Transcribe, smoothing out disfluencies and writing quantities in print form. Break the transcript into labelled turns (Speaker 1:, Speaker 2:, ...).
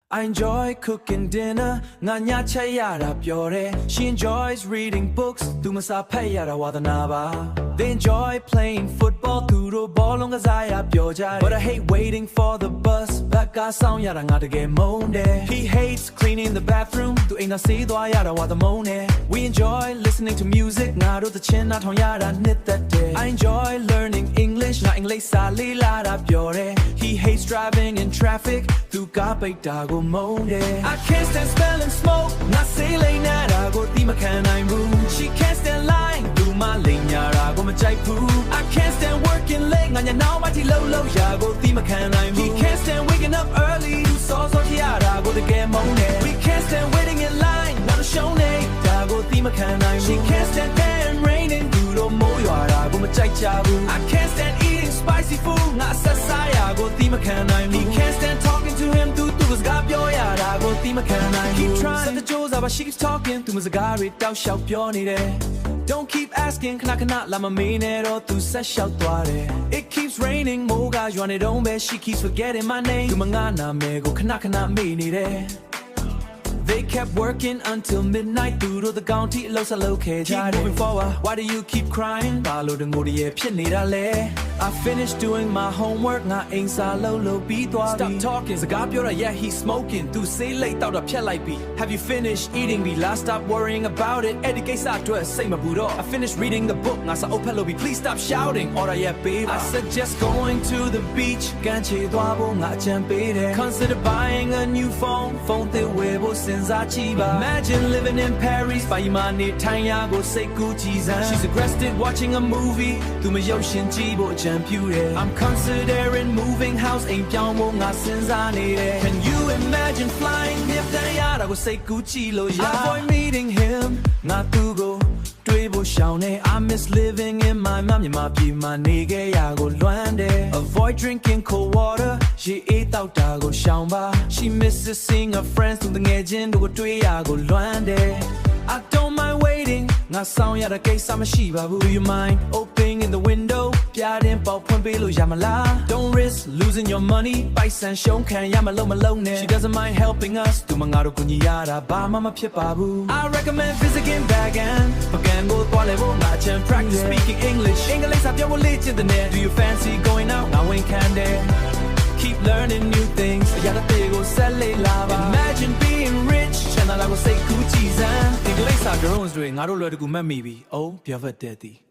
Speaker 1: I enjoy cooking dinner, nganya chayara pyore. She enjoys reading books, dumasa payara wadanaba. They enjoy playing football, turo bolonga zaya pyojai. But I hate waiting for the bus, baka sound yara ngata get monde. He hates cleaning the bathroom, tu ina si dwa yara wadamone. We enjoy listening to music, ngaro the chin na thong yara knit that day. I enjoy learning English, na English sa li la da pyore. He hates driving in traffic, tu ka pai da go monde. I can't stand smelling smoke, na say lay na da go ti makan I move. She can't stand lying, tu ma ling yara go ma chai pu. I can't stand working late, nganya now ma ti low low ya go ti makan I move. He can't stand waking up early, tu so so yara go the get monde. We can't stand waiting in line, not a show ne da go ti makan I move. She can't stand damn raining, tu do mo yara go ma chai cha bu. I can't stand eating spicy food, na sa sa ya go ti makan I move. He can't stand talking to him, tu was got your yara go ti makan I move. Keep trying, set the jaws up, but she keeps talking, tu was a gari dao xiao pyo ni de. Don't keep asking, kana la ma mean it or tu sa xiao tua de. It keeps raining, mo ga yuan it on be, she keeps forgetting my name. Tu manga na me go kana me ni de. They kept working until midnight. Duro the county los aloke. Keep moving forward. Why do you keep crying? Balo de ngodiye pyenida le. I finished doing my homework. Nga ain sa lo bi twa. Stop talking. Zaga pyo ra yeah he's smoking. Tu say late out phet like bi. Have you finished eating bi? Last stop worrying about it. Educate sa twat say ma bu do. I finished reading the book. Nga sa opelo bi. Please stop shouting. Ora yeah baby. I suggest going to the beach. Gan che twa bo nga chan pe de. Consider buying a new phone. Phone te we bo Imagine living in Paris, Bayimani, Tanya, go say Gucci's. She's aggressive watching a movie, to my Yoshin Jibo Champure. I'm considering moving house, ain't Pyongo, not since I need it. Can you imagine flying if Tanya, go say Gucci, lo ya? Avoid meeting him, not to go. I miss living in my mom, my nigga, I go luande. Avoid drinking cold water, she ate out, I go shamba. She misses seeing her friends, to the legend, go to I go luande. I don't mind waiting, nga sound ya the case, I'm a shiba. Do you mind opening the window? Piadin pao pun below yamala. Don't risk losing your money, by san shon can yamalo malone. She doesn't mind helping us, to mangaro kunyara, ba mama babu. I recommend visiting Bagan, again go toilevo, match and practice speaking English. English up your religion the net. Do you fancy going out? Now when can they? Keep learning new things. Imagine being rich. Channel I will say Gucci's and English are drones doing. I don't let it go maybe. Oh, Piava Daddy.